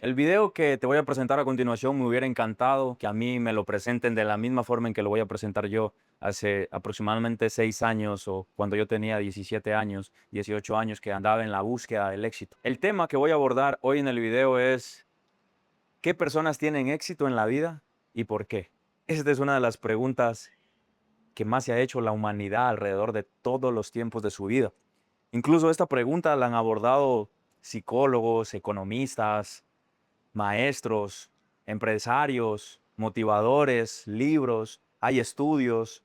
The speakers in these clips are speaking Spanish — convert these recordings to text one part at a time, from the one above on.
El video que te voy a presentar a continuación me hubiera encantado que a mí me lo presenten de la misma forma en que lo voy a presentar yo hace aproximadamente 6 años o cuando yo tenía 17 años, 18 años que andaba en la búsqueda del éxito. El tema que voy a abordar hoy en el video es ¿qué personas tienen éxito en la vida y por qué? Esta es una de las preguntas que más se ha hecho la humanidad alrededor de todos los tiempos de su vida. Incluso esta pregunta la han abordado psicólogos, economistas, maestros, empresarios, motivadores, libros, hay estudios,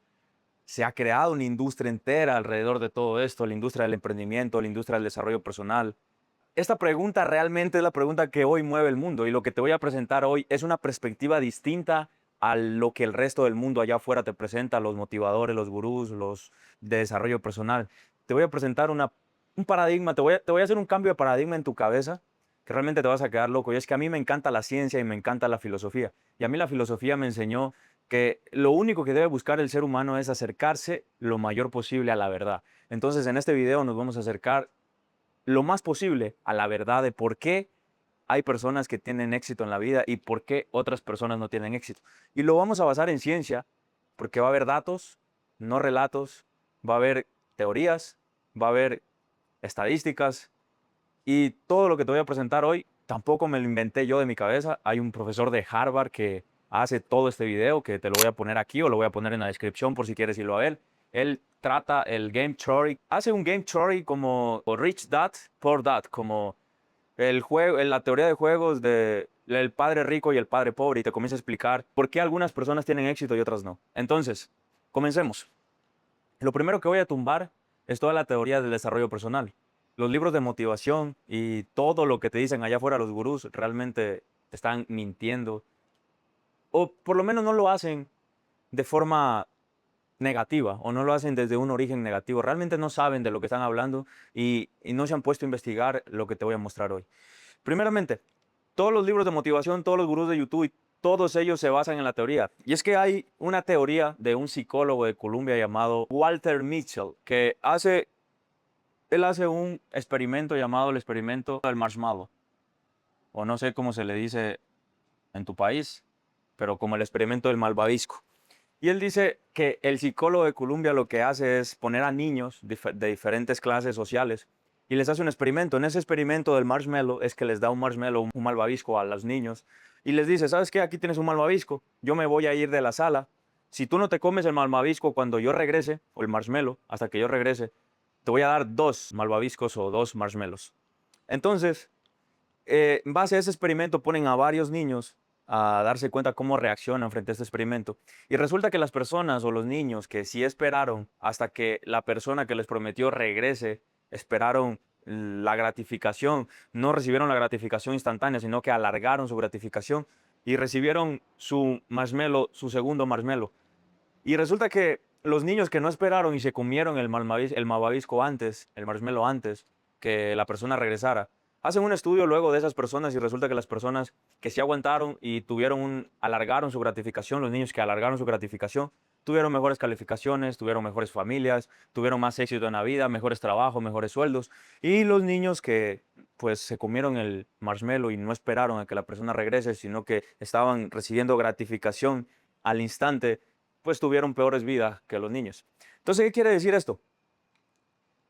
se ha creado una industria entera alrededor de todo esto, la industria del emprendimiento, la industria del desarrollo personal. Esta pregunta realmente es la pregunta que hoy mueve el mundo y lo que te voy a presentar hoy es una perspectiva distinta a lo que el resto del mundo allá afuera te presenta, los motivadores, los gurús, los de desarrollo personal. Te voy a presentar un paradigma, te voy a hacer un cambio de paradigma en tu cabeza que realmente te vas a quedar loco. Y es que a mí me encanta la ciencia y me encanta la filosofía. Y a mí la filosofía me enseñó que lo único que debe buscar el ser humano es acercarse lo mayor posible a la verdad. Entonces en este video nos vamos a acercar lo más posible a la verdad de por qué hay personas que tienen éxito en la vida y por qué otras personas no tienen éxito. Y lo vamos a basar en ciencia, porque va a haber datos, no relatos, va a haber teorías, va a haber estadísticas y todo lo que te voy a presentar hoy tampoco me lo inventé yo de mi cabeza. Hay un profesor de Harvard que hace todo este video, que te lo voy a poner aquí o lo voy a poner en la descripción por si quieres irlo a ver. Él trata el game theory, hace un game theory como Rich Dad, Poor Dad, como el juego, la teoría de juegos de el padre rico y el padre pobre y te comienza a explicar por qué algunas personas tienen éxito y otras no. Entonces, comencemos. Lo primero que voy a tumbar es toda la teoría del desarrollo personal. Los libros de motivación y todo lo que te dicen allá afuera los gurús realmente te están mintiendo o por lo menos no lo hacen de forma negativa o no lo hacen desde un origen negativo. Realmente no saben de lo que están hablando y no se han puesto a investigar lo que te voy a mostrar hoy. Primeramente, todos los libros de motivación, todos los gurús de YouTube, todos ellos se basan en la teoría. Y es que hay una teoría de un psicólogo de Columbia llamado Walter Mitchell, él hace un experimento llamado el experimento del marshmallow, o no sé cómo se le dice en tu país, pero como el experimento del malvavisco. Y él dice que el psicólogo de Columbia lo que hace es poner a niños de diferentes clases sociales y les hace un experimento. En ese experimento del marshmallow es que les da un marshmallow, un malvavisco a los niños y les dice, ¿sabes qué? Aquí tienes un malvavisco, yo me voy a ir de la sala. Si tú no te comes el malvavisco cuando yo regrese, o el marshmallow, hasta que yo regrese, te voy a dar dos malvaviscos o dos marshmallows. Entonces, en base a ese experimento ponen a varios niños a darse cuenta cómo reaccionan frente a este experimento. Y resulta que las personas o los niños que sí esperaron hasta que la persona que les prometió regrese, esperaron la gratificación, no recibieron la gratificación instantánea, sino que alargaron su gratificación y recibieron su marshmallow, su segundo marshmallow. Y resulta que los niños que no esperaron y se comieron el malvavisco antes, el marshmallow antes que la persona regresara, hacen un estudio luego de esas personas y resulta que las personas que sí aguantaron y alargaron su gratificación, los niños que alargaron su gratificación, tuvieron mejores calificaciones, tuvieron mejores familias, tuvieron más éxito en la vida, mejores trabajos, mejores sueldos. Y los niños que pues se comieron el marshmallow y no esperaron a que la persona regrese, sino que estaban recibiendo gratificación al instante, pues tuvieron peores vidas que los niños. Entonces, ¿qué quiere decir esto?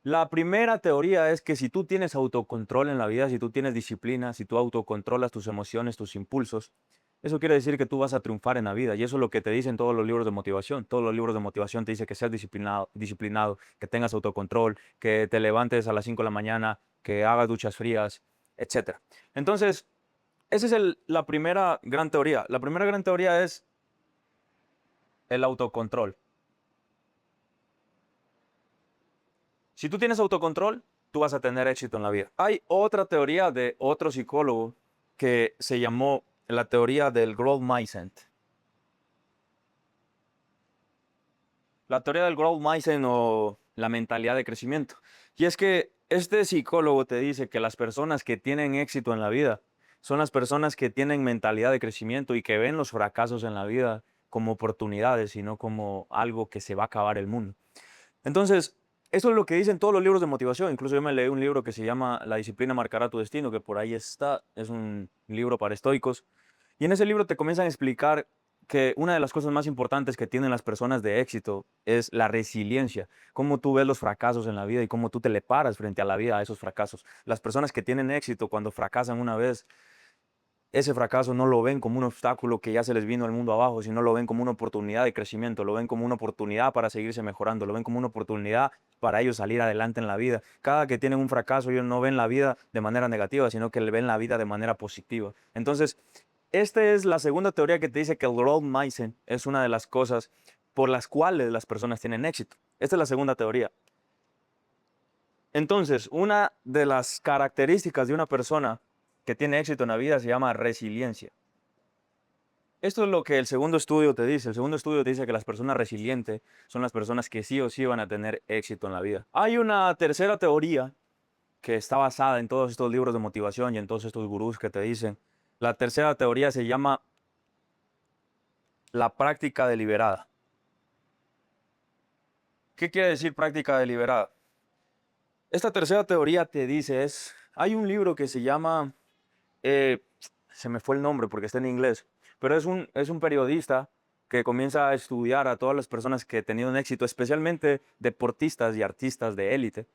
La primera teoría es que si tú tienes autocontrol en la vida, si tú tienes disciplina, si tú autocontrolas tus emociones, tus impulsos, eso quiere decir que tú vas a triunfar en la vida. Y eso es lo que te dicen todos los libros de motivación. Todos los libros de motivación te dicen que seas disciplinado, que tengas autocontrol, que te levantes a las 5 de la mañana, que hagas duchas frías, etcétera. Entonces, esa es la primera gran teoría. La primera gran teoría es el autocontrol. Si tú tienes autocontrol, tú vas a tener éxito en la vida. Hay otra teoría de otro psicólogo que se llamó la teoría del growth mindset. La teoría del growth mindset o la mentalidad de crecimiento. Y es que este psicólogo te dice que las personas que tienen éxito en la vida son las personas que tienen mentalidad de crecimiento y que ven los fracasos en la vida como oportunidades y no como algo que se va a acabar el mundo. Entonces, Eso es lo que dicen todos los libros de motivación. Incluso yo me leí un libro que se llama La disciplina marcará tu destino, que por ahí está. Es un libro para estoicos. Y en ese libro te comienzan a explicar que una de las cosas más importantes que tienen las personas de éxito es la resiliencia. Cómo tú ves los fracasos en la vida y cómo tú te le paras frente a la vida a esos fracasos. Las personas que tienen éxito cuando fracasan una vez, ese fracaso no lo ven como un obstáculo que ya se les vino el mundo abajo, sino lo ven como una oportunidad de crecimiento, lo ven como una oportunidad para seguirse mejorando, lo ven como una oportunidad para ellos salir adelante en la vida. Cada que tienen un fracaso, ellos no ven la vida de manera negativa, sino que le ven la vida de manera positiva. Entonces, esta es la segunda teoría que te dice que el growth mindset es una de las cosas por las cuales las personas tienen éxito. Esta es la segunda teoría. Entonces, una de las características de una persona que tiene éxito en la vida se llama resiliencia. Esto es lo que el segundo estudio te dice. El segundo estudio te dice que las personas resilientes son las personas que sí o sí van a tener éxito en la vida. Hay una tercera teoría que está basada en todos estos libros de motivación y en todos estos gurús que te dicen. La tercera teoría se llama la práctica deliberada. ¿Qué quiere decir práctica deliberada? Esta tercera teoría te dice hay un libro que se llama, eh, se me fue el nombre porque está en inglés, pero es un periodista que comienza a estudiar a todas las personas que han tenido un éxito, especialmente deportistas y artistas de élite,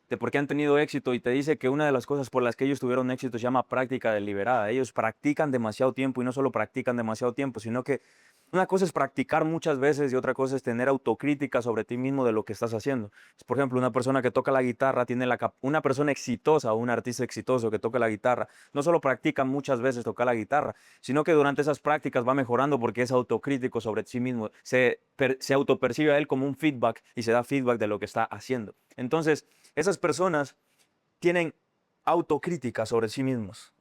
de por qué han tenido éxito, y te dice que una de las cosas por las que ellos tuvieron éxito se llama práctica deliberada. Ellos practican demasiado tiempo, y no solo practican demasiado tiempo, sino que una cosa es practicar muchas veces y otra cosa es tener autocrítica sobre ti mismo de lo que estás haciendo. Por ejemplo, una persona que toca la guitarra una persona exitosa o un artista exitoso que toca la guitarra, no solo practica muchas veces tocar la guitarra, sino que durante esas prácticas va mejorando porque es autocrítico sobre sí mismo, se autopercibe a él como un feedback y se da feedback de lo que está haciendo. Entonces, esas personas tienen autocrítica sobre sí mismos.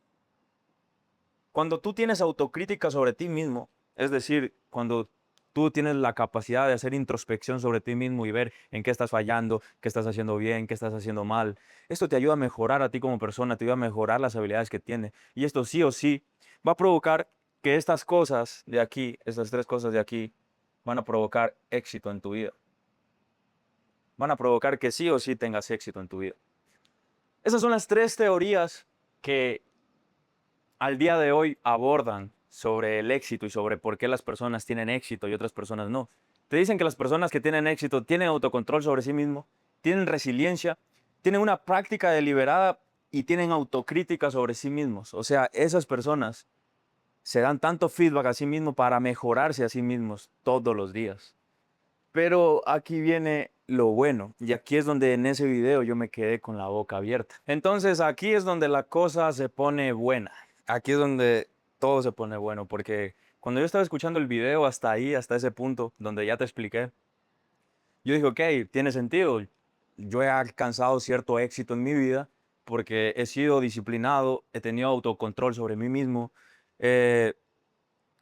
Cuando tú tienes autocrítica sobre ti mismo, es decir, cuando tú tienes la capacidad de hacer introspección sobre ti mismo y ver en qué estás fallando, qué estás haciendo bien, qué estás haciendo mal, esto te ayuda a mejorar a ti como persona, te ayuda a mejorar las habilidades que tienes. Y esto sí o sí va a provocar que estas cosas de aquí, estas tres cosas de aquí, van a provocar éxito en tu vida. Van a provocar que sí o sí tengas éxito en tu vida. Esas son las tres teorías que al día de hoy abordan sobre el éxito y sobre por qué las personas tienen éxito y otras personas no. Te dicen que las personas que tienen éxito tienen autocontrol sobre sí mismos, tienen resiliencia, tienen una práctica deliberada y tienen autocrítica sobre sí mismos. O sea, esas personas se dan tanto feedback a sí mismos para mejorarse a sí mismos todos los días. Pero aquí viene lo bueno, y aquí es donde en ese video yo me quedé con la boca abierta. Entonces aquí es donde la cosa se pone buena. Aquí es donde todo se pone bueno, porque cuando yo estaba escuchando el video hasta ahí, hasta ese punto donde ya te expliqué, yo dije, ok, tiene sentido. Yo he alcanzado cierto éxito en mi vida porque he sido disciplinado, he tenido autocontrol sobre mí mismo, eh,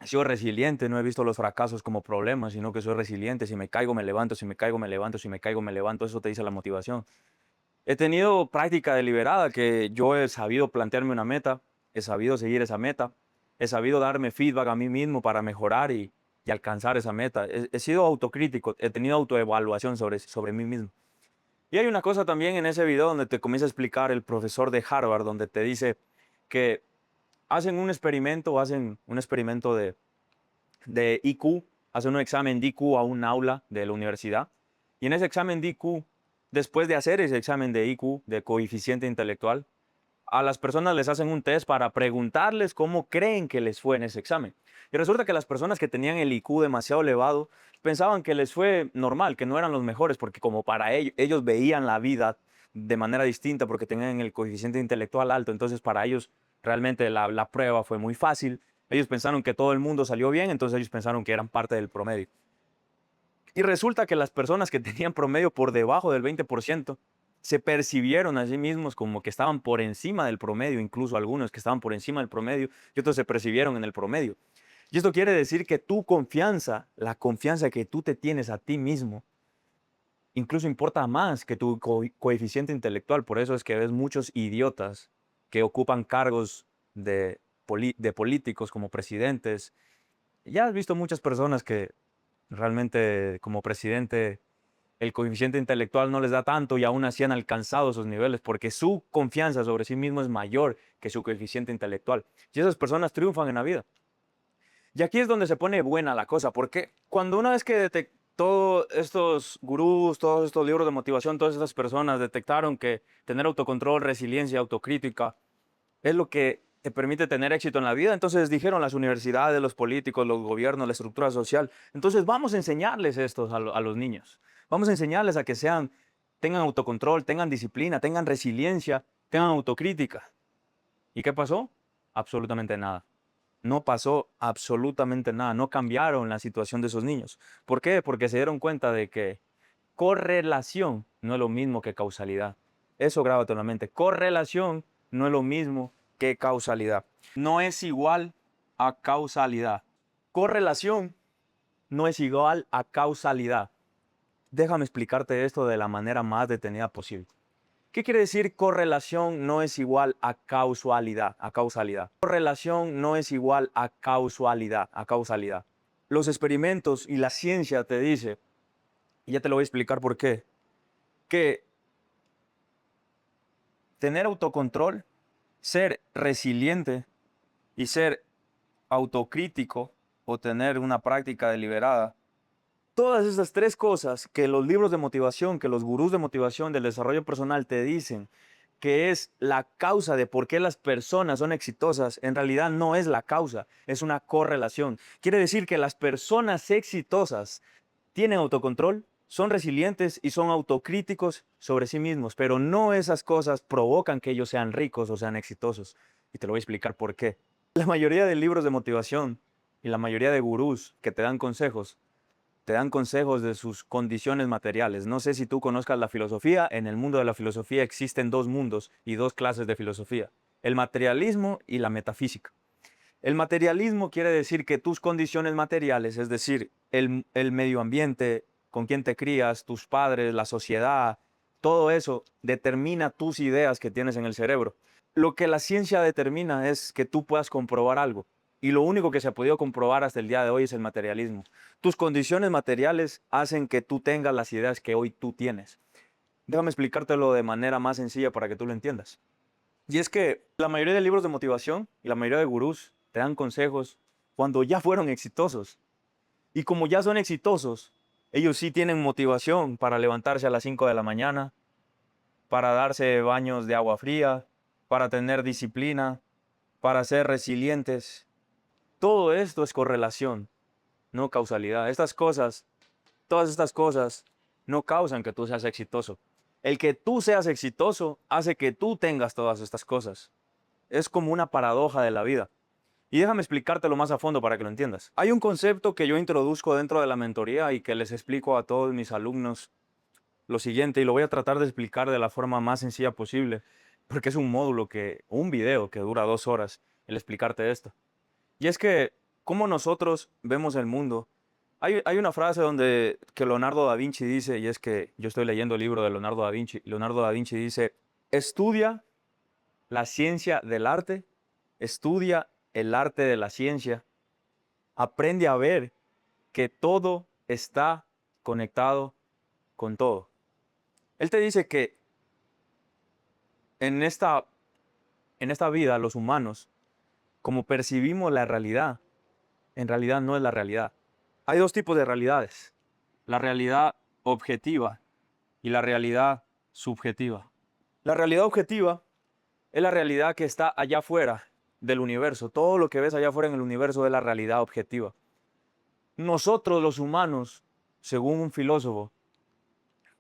he sido resiliente, no he visto los fracasos como problemas, sino que soy resiliente. Si me caigo, me levanto, si me caigo, me levanto, si me caigo, me levanto. Eso te dice la motivación. He tenido práctica deliberada, que yo he sabido plantearme una meta, he sabido seguir esa meta, he sabido darme feedback a mí mismo para mejorar y alcanzar esa meta. He sido autocrítico, he tenido autoevaluación sobre mí mismo. Y hay una cosa también en ese video donde te comienza a explicar el profesor de Harvard, donde te dice que hacen un experimento de IQ, hacen un examen de IQ a un aula de la universidad. Y en ese examen de IQ, después de hacer ese examen de IQ, de coeficiente intelectual, a las personas les hacen un test para preguntarles cómo creen que les fue en ese examen. Y resulta que las personas que tenían el IQ demasiado elevado pensaban que les fue normal, que no eran los mejores, porque como para ellos veían la vida de manera distinta porque tenían el coeficiente intelectual alto, entonces para ellos realmente la prueba fue muy fácil. Ellos pensaron que todo el mundo salió bien, entonces ellos pensaron que eran parte del promedio. Y resulta que las personas que tenían promedio por debajo del 20% se percibieron a sí mismos como que estaban por encima del promedio, incluso algunos que estaban por encima del promedio y otros se percibieron en el promedio. Y esto quiere decir que tu confianza, la confianza que tú te tienes a ti mismo, incluso importa más que tu coeficiente intelectual. Por eso es que ves muchos idiotas que ocupan cargos de políticos como presidentes. Ya has visto muchas personas que realmente como presidente el coeficiente intelectual no les da tanto y aún así han alcanzado esos niveles porque su confianza sobre sí mismo es mayor que su coeficiente intelectual. Y esas personas triunfan en la vida. Y aquí es donde se pone buena la cosa, porque cuando una vez que todos estos gurús, todos estos libros de motivación, todas estas personas detectaron que tener autocontrol, resiliencia, autocrítica es lo que te permite tener éxito en la vida, entonces dijeron las universidades, los políticos, los gobiernos, la estructura social, entonces vamos a enseñarles esto a los niños. Vamos a enseñarles a que tengan autocontrol, tengan disciplina, tengan resiliencia, tengan autocrítica. ¿Y qué pasó? Absolutamente nada. No pasó absolutamente nada, no cambiaron la situación de esos niños. ¿Por qué? Porque se dieron cuenta de que correlación no es lo mismo que causalidad. Eso grábate en la mente. Correlación no es lo mismo que causalidad. No es igual a causalidad. Correlación no es igual a causalidad. Déjame explicarte esto de la manera más detenida posible. ¿Qué quiere decir correlación no es igual a causalidad? Correlación no es igual a causalidad. Los experimentos y la ciencia te dice, y ya te lo voy a explicar por qué, que tener autocontrol, ser resiliente y ser autocrítico o tener una práctica deliberada, todas esas tres cosas que los libros de motivación, que los gurús de motivación del desarrollo personal te dicen que es la causa de por qué las personas son exitosas, en realidad no es la causa, es una correlación. Quiere decir que las personas exitosas tienen autocontrol, son resilientes y son autocríticos sobre sí mismos, pero no esas cosas provocan que ellos sean ricos o sean exitosos. Y te lo voy a explicar por qué. La mayoría de libros de motivación y la mayoría de gurús que te dan consejos de sus condiciones materiales. No sé si tú conozcas la filosofía. En el mundo de la filosofía existen dos mundos y dos clases de filosofía: el materialismo y la metafísica. El materialismo quiere decir que tus condiciones materiales, es decir, el medio ambiente, con quien te crías, tus padres, la sociedad, todo eso determina tus ideas que tienes en el cerebro. Lo que la ciencia determina es que tú puedas comprobar algo. Y lo único que se ha podido comprobar hasta el día de hoy es el materialismo. Tus condiciones materiales hacen que tú tengas las ideas que hoy tú tienes. Déjame explicártelo de manera más sencilla para que tú lo entiendas. Y es que la mayoría de libros de motivación y la mayoría de gurús te dan consejos cuando ya fueron exitosos. Y como ya son exitosos, ellos sí tienen motivación para levantarse a las 5 de la mañana, para darse baños de agua fría, para tener disciplina, para ser resilientes. Todo esto es correlación, no causalidad. Todas estas cosas no causan que tú seas exitoso. El que tú seas exitoso hace que tú tengas todas estas cosas. Es como una paradoja de la vida. Y déjame explicártelo más a fondo para que lo entiendas. Hay un concepto que yo introduzco dentro de la mentoría y que les explico a todos mis alumnos lo siguiente, y lo voy a tratar de explicar de la forma más sencilla posible, porque es un módulo un video que dura 2 horas, el explicarte esto. Y es que, como nosotros vemos el mundo, hay una frase que Leonardo da Vinci dice, y es que yo estoy leyendo el libro de Leonardo da Vinci. Leonardo da Vinci dice: estudia la ciencia del arte, estudia el arte de la ciencia, aprende a ver que todo está conectado con todo. Él te dice que en esta, en esta vida los humanos, como percibimos la realidad, en realidad no es la realidad. Hay dos tipos de realidades: la realidad objetiva y la realidad subjetiva. La realidad objetiva es la realidad que está allá afuera del universo. Todo lo que ves allá afuera en el universo es la realidad objetiva. Nosotros los humanos, según un filósofo,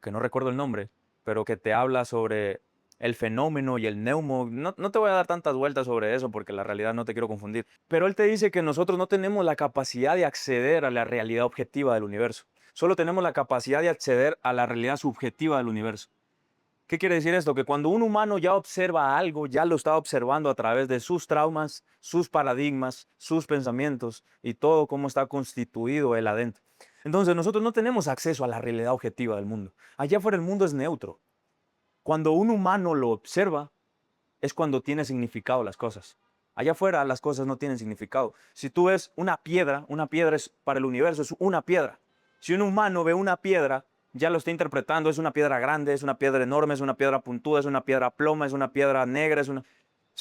que no recuerdo el nombre, pero que te habla sobre el fenómeno y el neumo. No te voy a dar tantas vueltas sobre eso porque la realidad no te quiero confundir. Pero él te dice que nosotros no tenemos la capacidad de acceder a la realidad objetiva del universo. Solo tenemos la capacidad de acceder a la realidad subjetiva del universo. ¿Qué quiere decir esto? Que cuando un humano ya observa algo, ya lo está observando a través de sus traumas, sus paradigmas, sus pensamientos y todo cómo está constituido él adentro. Entonces nosotros no tenemos acceso a la realidad objetiva del mundo. Allá afuera el mundo es neutro. Cuando un humano lo observa, es cuando tiene significado las cosas. Allá afuera las cosas no tienen significado. Si tú ves una piedra es para el universo, es una piedra. Si un humano ve una piedra, ya lo está interpretando, es una piedra grande, es una piedra enorme, es una piedra puntuda, es una piedra ploma, es una piedra negra, es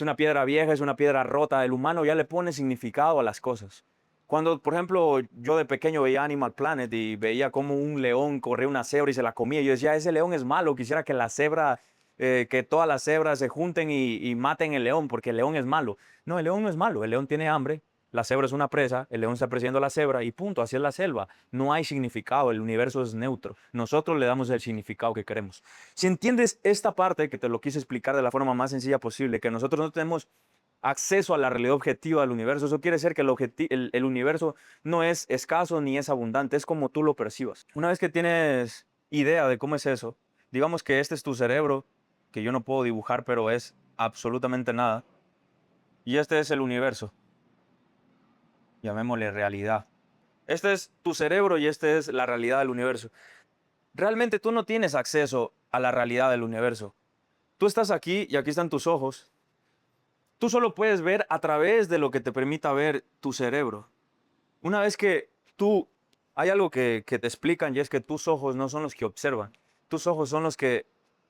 una piedra vieja, es una piedra rota. El humano ya le pone significado a las cosas. Cuando, por ejemplo, yo de pequeño veía Animal Planet y veía cómo un león corría una cebra y se la comía, yo decía, ese león es malo, quisiera que la cebra, que todas las cebras se junten y maten el león, porque el león es malo. No, el león no es malo, el león tiene hambre, la cebra es una presa, el león está persiguiendo a la cebra y punto, así es la selva. No hay significado, el universo es neutro. Nosotros le damos el significado que queremos. Si entiendes esta parte, que te lo quise explicar de la forma más sencilla posible, que nosotros no tenemos acceso a la realidad objetiva del universo, eso quiere decir que el universo no es escaso ni es abundante, es como tú lo percibas. Una vez que tienes idea de cómo es eso, digamos que este es tu cerebro, que yo no puedo dibujar, pero es absolutamente nada, y este es el universo, llamémosle realidad. Este es tu cerebro y este es la realidad del universo. Realmente tú no tienes acceso a la realidad del universo. Tú estás aquí y aquí están tus ojos. Tú solo puedes ver a través de lo que te permita ver tu cerebro. Una vez que tú, hay algo que te explican y es que tus ojos no son los que observan. Tus ojos son los que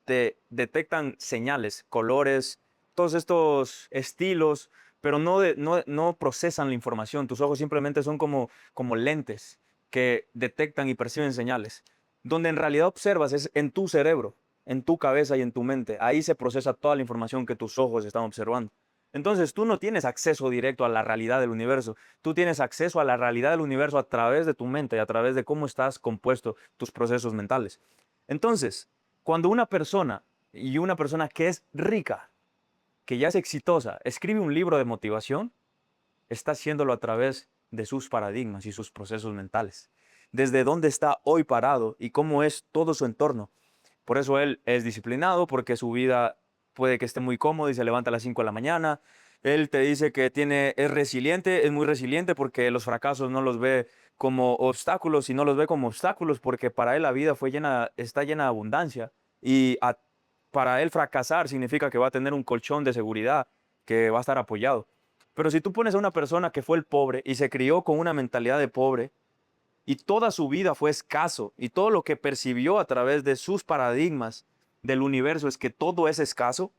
te detectan señales, colores, todos estos estilos, pero no procesan la información. Tus ojos simplemente son como lentes que detectan y perciben señales. Donde en realidad observas es en tu cerebro, en tu cabeza y en tu mente. Ahí se procesa toda la información que tus ojos están observando. Entonces tú no tienes acceso directo a la realidad del universo. Tú tienes acceso a la realidad del universo a través de tu mente y a través de cómo estás compuesto, tus procesos mentales. Entonces, cuando una persona y una persona que es rica, que ya es exitosa, escribe un libro de motivación, está haciéndolo a través de sus paradigmas y sus procesos mentales. Desde dónde está hoy parado y cómo es todo su entorno. Por eso él es disciplinado, porque su vida puede que esté muy cómodo y se levanta a las 5 de la mañana. Él te dice que es resiliente, es muy resiliente porque los fracasos no los ve como obstáculos, sino los ve como obstáculos porque para él la vida está llena de abundancia. Y para él fracasar significa que va a tener un colchón de seguridad, que va a estar apoyado. Pero si tú pones a una persona que fue el pobre y se crió con una mentalidad de pobre, y toda su vida fue escaso y todo lo que percibió a través de sus paradigmas del universo es que todo es escaso,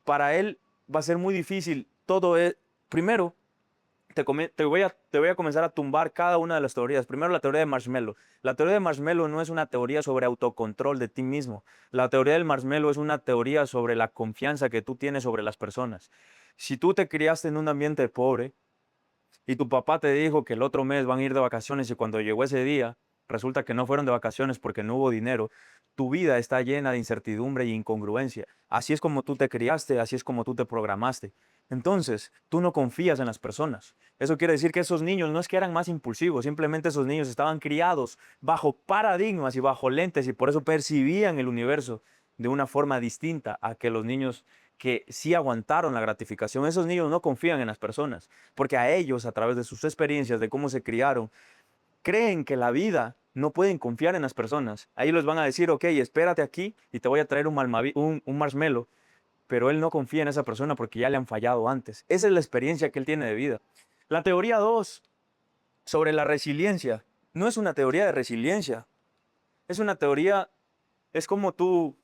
para él va a ser muy difícil. Todo es, primero, te voy a comenzar a tumbar cada una de las teorías. Primero, la teoría de Marshmallow. La teoría de Marshmallow no es una teoría sobre autocontrol de ti mismo. La teoría del Marshmallow es una teoría sobre la confianza que tú tienes sobre las personas. Si tú te criaste en un ambiente pobre, y tu papá te dijo que el otro mes van a ir de vacaciones y cuando llegó ese día, resulta que no fueron de vacaciones porque no hubo dinero, tu vida está llena de incertidumbre y incongruencia. Así es como tú te criaste, así es como tú te programaste. Entonces, tú no confías en las personas. Eso quiere decir que esos niños no es que eran más impulsivos, simplemente esos niños estaban criados bajo paradigmas y bajo lentes y por eso percibían el universo de una forma distinta a que los niños que sí aguantaron la gratificación. Esos niños no confían en las personas, porque a ellos, a través de sus experiencias, de cómo se criaron, creen que la vida no pueden confiar en las personas. Ahí les van a decir, ok, espérate aquí y te voy a traer un marshmallow, pero él no confía en esa persona porque ya le han fallado antes. Esa es la experiencia que él tiene de vida. La teoría 2 sobre la resiliencia no es una teoría de resiliencia, es una teoría, es como tú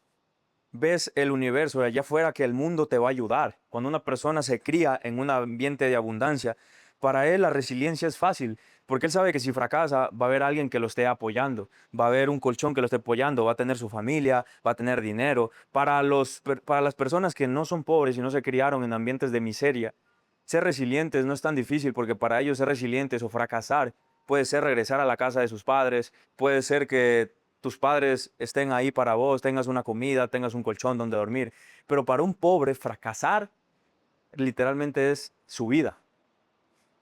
ves el universo de allá afuera, que el mundo te va a ayudar. Cuando una persona se cría en un ambiente de abundancia, para él la resiliencia es fácil, porque él sabe que si fracasa va a haber alguien que lo esté apoyando, va a haber un colchón que lo esté apoyando, va a tener su familia, va a tener dinero. Para las personas que no son pobres y no se criaron en ambientes de miseria, ser resilientes no es tan difícil, porque para ellos ser resilientes o fracasar puede ser regresar a la casa de sus padres, puede ser que tus padres estén ahí para vos, tengas una comida, tengas un colchón donde dormir. Pero para un pobre, fracasar literalmente es su vida.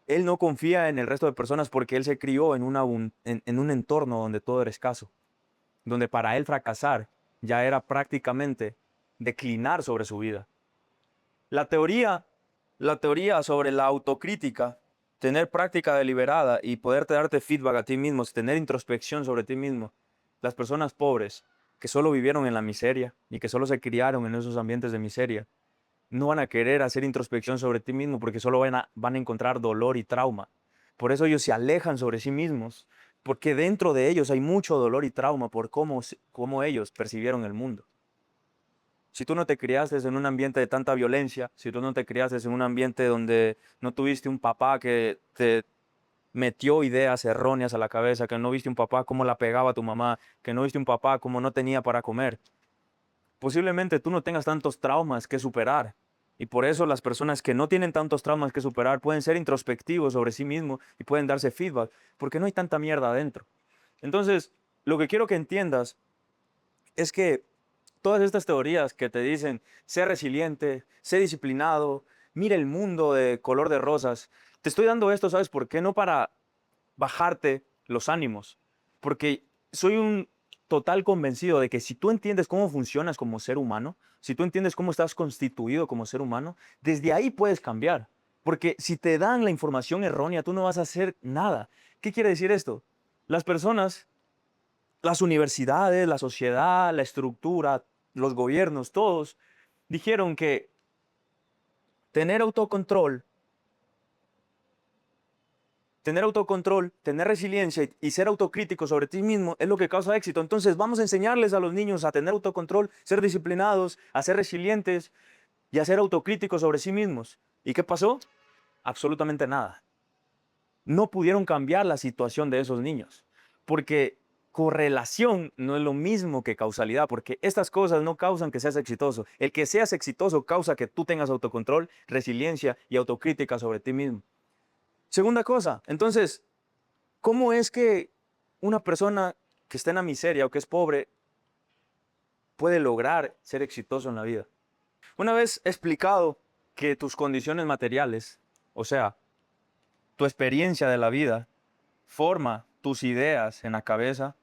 Él no confía en el resto de personas porque él se crió en un entorno donde todo era escaso, donde para él fracasar ya era prácticamente declinar sobre su vida. La teoría, la teoría sobre la autocrítica, tener práctica deliberada y poderte darte feedback a ti mismo, tener introspección sobre ti mismo. Las personas pobres que solo vivieron en la miseria y que solo se criaron en esos ambientes de miseria, no van a querer hacer introspección sobre ti mismo porque solo van a encontrar dolor y trauma. Por eso ellos se alejan sobre sí mismos porque dentro de ellos hay mucho dolor y trauma por cómo ellos percibieron el mundo. Si tú no te criaste en un ambiente de tanta violencia, si tú no te criaste en un ambiente donde no tuviste un papá que te metió ideas erróneas a la cabeza, que no viste un papá cómo la pegaba a tu mamá, que no viste un papá cómo no tenía para comer, posiblemente tú no tengas tantos traumas que superar. Y por eso las personas que no tienen tantos traumas que superar pueden ser introspectivos sobre sí mismos y pueden darse feedback, porque no hay tanta mierda adentro. Entonces, lo que quiero que entiendas es que todas estas teorías que te dicen, sé resiliente, sé disciplinado, mira el mundo de color de rosas, te estoy dando esto, ¿sabes por qué? No para bajarte los ánimos, porque soy un total convencido de que si tú entiendes cómo funcionas como ser humano, si tú entiendes cómo estás constituido como ser humano, desde ahí puedes cambiar. Porque si te dan la información errónea, tú no vas a hacer nada. ¿Qué quiere decir esto? Las personas, las universidades, la sociedad, la estructura, los gobiernos, todos dijeron que tener autocontrol, tener resiliencia y ser autocrítico sobre ti mismo es lo que causa éxito. Entonces vamos a enseñarles a los niños a tener autocontrol, ser disciplinados, a ser resilientes y a ser autocríticos sobre sí mismos. ¿Y qué pasó? Absolutamente nada. No pudieron cambiar la situación de esos niños, porque correlación no es lo mismo que causalidad, porque estas cosas no causan que seas exitoso. El que seas exitoso causa que tú tengas autocontrol, resiliencia y autocrítica sobre ti mismo. Segunda cosa, entonces, ¿cómo es que una persona que está en la miseria o que es pobre puede lograr ser exitoso en la vida? Una vez he explicado que tus condiciones materiales, o sea, tu experiencia de la vida, forma tus ideas en la cabeza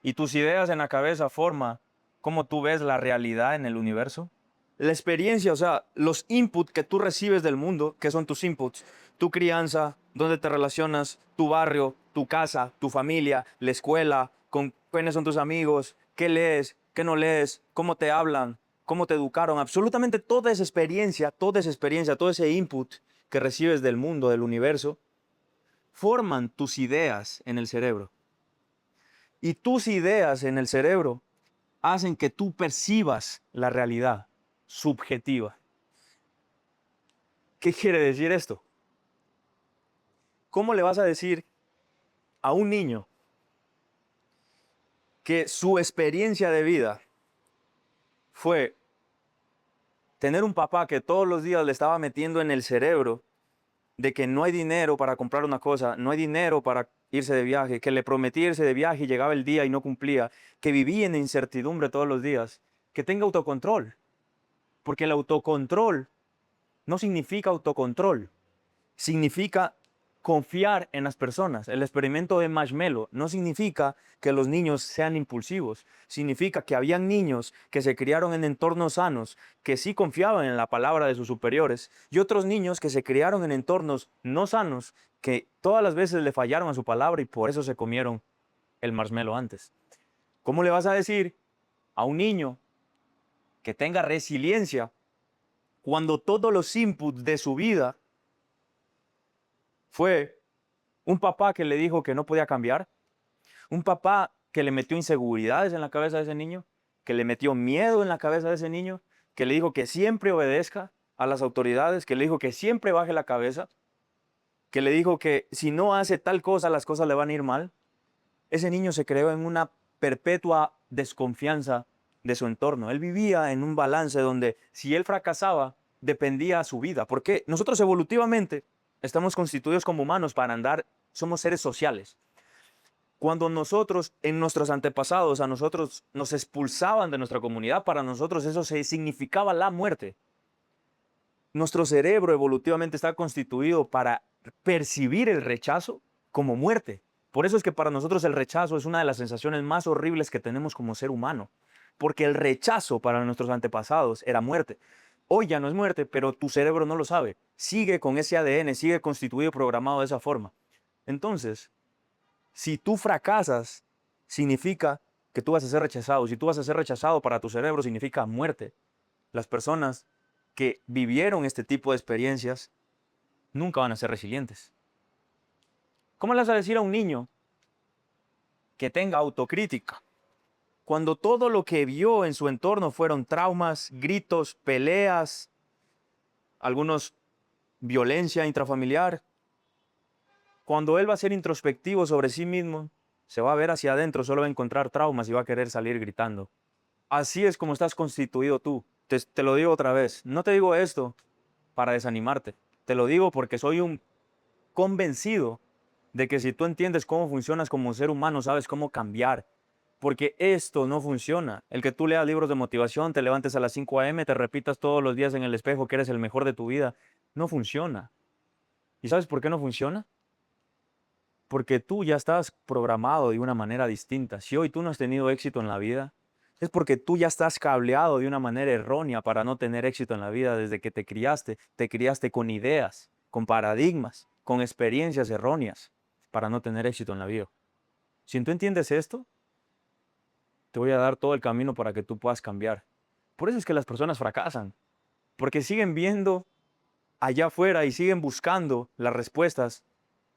y tus ideas en la cabeza forma cómo tú ves la realidad en el universo. La experiencia, o sea, los inputs que tú recibes del mundo, que son tus inputs, tu crianza, dónde te relacionas, tu barrio, tu casa, tu familia, la escuela, con quiénes son tus amigos, qué lees, qué no lees, cómo te hablan, cómo te educaron, absolutamente toda esa experiencia, todo ese input que recibes del mundo, del universo, forman tus ideas en el cerebro. Y tus ideas en el cerebro hacen que tú percibas la realidad subjetiva. ¿Qué quiere decir esto? ¿Cómo le vas a decir a un niño que su experiencia de vida fue tener un papá que todos los días le estaba metiendo en el cerebro de que no hay dinero para comprar una cosa, no hay dinero para irse de viaje, que le prometía irse de viaje y llegaba el día y no cumplía, que vivía en incertidumbre todos los días, que tenga autocontrol? Porque el autocontrol no significa autocontrol, significa confiar en las personas. El experimento de Marshmallow no significa que los niños sean impulsivos, significa que habían niños que se criaron en entornos sanos, que sí confiaban en la palabra de sus superiores, y otros niños que se criaron en entornos no sanos, que todas las veces le fallaron a su palabra y por eso se comieron el marshmallow antes. ¿Cómo le vas a decir a un niño que tenga resiliencia cuando todos los inputs de su vida fue un papá que le dijo que no podía cambiar, un papá que le metió inseguridades en la cabeza de ese niño, que le metió miedo en la cabeza de ese niño, que le dijo que siempre obedezca a las autoridades, que le dijo que siempre baje la cabeza, que le dijo que si no hace tal cosa, las cosas le van a ir mal? Ese niño se creó en una perpetua desconfianza de su entorno. Él vivía en un balance donde si él fracasaba, dependía su vida. Porque nosotros evolutivamente estamos constituidos como humanos para andar, somos seres sociales. Cuando nosotros, en nuestros antepasados, a nosotros nos expulsaban de nuestra comunidad, para nosotros eso significaba la muerte. Nuestro cerebro evolutivamente está constituido para percibir el rechazo como muerte. Por eso es que para nosotros el rechazo es una de las sensaciones más horribles que tenemos como ser humano. Porque el rechazo para nuestros antepasados era muerte. Hoy ya no es muerte, pero tu cerebro no lo sabe. Sigue con ese ADN, sigue constituido y programado de esa forma. Entonces, si tú fracasas, significa que tú vas a ser rechazado. Si tú vas a ser rechazado para tu cerebro, significa muerte. Las personas que vivieron este tipo de experiencias nunca van a ser resilientes. ¿Cómo le vas a decir a un niño que tenga autocrítica. Cuando todo lo que vio en su entorno fueron traumas, gritos, peleas, algunos violencia intrafamiliar, cuando él va a ser introspectivo sobre sí mismo, se va a ver hacia adentro, solo va a encontrar traumas y va a querer salir gritando. Así es como estás constituido tú. Te lo digo otra vez. No te digo esto para desanimarte. Te lo digo porque soy un convencido de que si tú entiendes cómo funcionas como ser humano, sabes cómo cambiar. Porque esto no funciona. El que tú leas libros de motivación, te levantes a las 5 a.m., te repitas todos los días en el espejo que eres el mejor de tu vida, no funciona. ¿Y sabes por qué no funciona? Porque tú ya estás programado de una manera distinta. Si hoy tú no has tenido éxito en la vida, es porque tú ya estás cableado de una manera errónea para no tener éxito en la vida desde que te criaste con ideas, con paradigmas, con experiencias erróneas para no tener éxito en la vida. Si tú entiendes esto, te voy a dar todo el camino para que tú puedas cambiar. Por eso es que las personas fracasan, porque siguen viendo allá afuera y siguen buscando las respuestas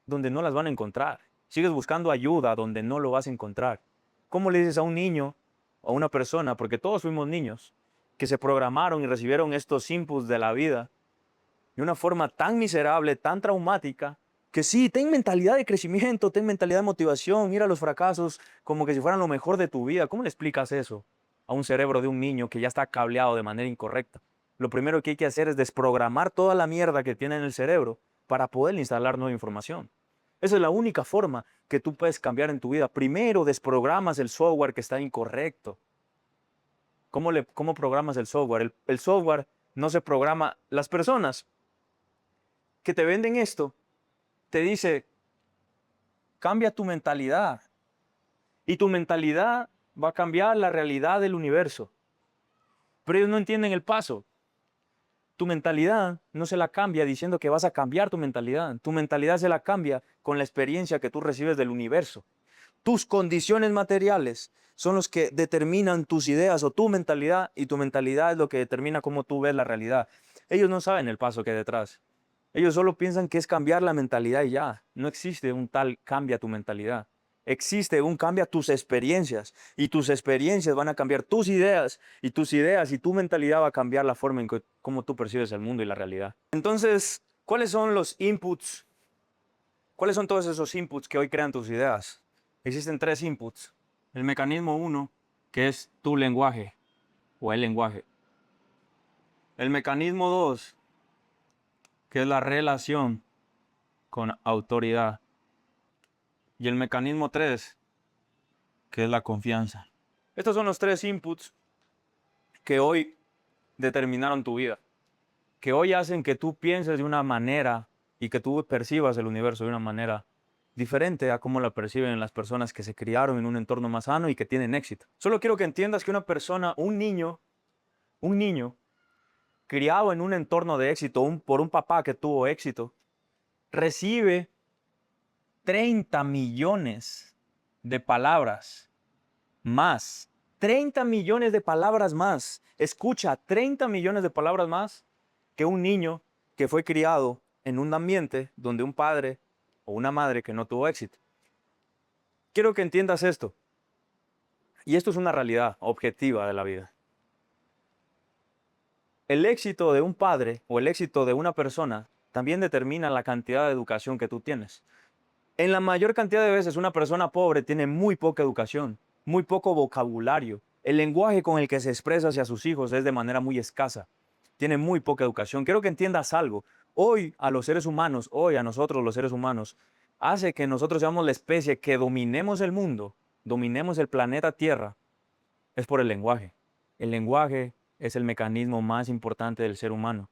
donde no las van a encontrar. Sigues buscando ayuda donde no lo vas a encontrar. ¿Cómo le dices a un niño o a una persona, porque todos fuimos niños, que se programaron y recibieron estos inputs de la vida de una forma tan miserable, tan traumática, que sí, ten mentalidad de crecimiento, ten mentalidad de motivación, mira los fracasos como que si fueran lo mejor de tu vida? ¿Cómo le explicas eso a un cerebro de un niño que ya está cableado de manera incorrecta? Lo primero que hay que hacer es desprogramar toda la mierda que tiene en el cerebro para poder instalar nueva información. Esa es la única forma que tú puedes cambiar en tu vida. Primero desprogramas el software que está incorrecto. ¿Cómo programas el software? El software no se programa. Las personas que te venden esto te dice, cambia tu mentalidad. Y tu mentalidad va a cambiar la realidad del universo. Pero ellos no entienden el paso. Tu mentalidad no se la cambia diciendo que vas a cambiar tu mentalidad. Tu mentalidad se la cambia con la experiencia que tú recibes del universo. Tus condiciones materiales son los que determinan tus ideas o tu mentalidad, y tu mentalidad es lo que determina cómo tú ves la realidad. Ellos no saben el paso que hay detrás. Ellos solo piensan que es cambiar la mentalidad y ya. No existe un tal cambia tu mentalidad. Existe un cambia tus experiencias, y tus experiencias van a cambiar tus ideas, y tus ideas y tu mentalidad va a cambiar la forma en que cómo tú percibes el mundo y la realidad. Entonces, ¿cuáles son los inputs? ¿Cuáles son todos esos inputs que hoy crean tus ideas? Existen 3 inputs. El mecanismo 1, que es tu lenguaje o el lenguaje. El mecanismo 2, que es la relación con autoridad. Y el mecanismo 3, que es la confianza. Estos son los 3 inputs que hoy determinaron tu vida, que hoy hacen que tú pienses de una manera y que tú percibas el universo de una manera diferente a cómo la perciben las personas que se criaron en un entorno más sano y que tienen éxito. Solo quiero que entiendas que una persona, un niño criado en un entorno de éxito, por un papá que tuvo éxito, recibe 30 millones de palabras más. 30 millones de palabras más. Escucha, 30 millones de palabras más que un niño que fue criado en un ambiente donde un padre o una madre que no tuvo éxito. Quiero que entiendas esto. Y esto es una realidad objetiva de la vida. El éxito de un padre o el éxito de una persona también determina la cantidad de educación que tú tienes. En la mayor cantidad de veces una persona pobre tiene muy poca educación, muy poco vocabulario. El lenguaje con el que se expresa hacia sus hijos es de manera muy escasa. Tiene muy poca educación. Quiero que entiendas algo. Hoy a los seres humanos, hoy a nosotros los seres humanos, hace que nosotros seamos la especie que dominemos el mundo, dominemos el planeta Tierra, es por el lenguaje. El lenguaje es el mecanismo más importante del ser humano.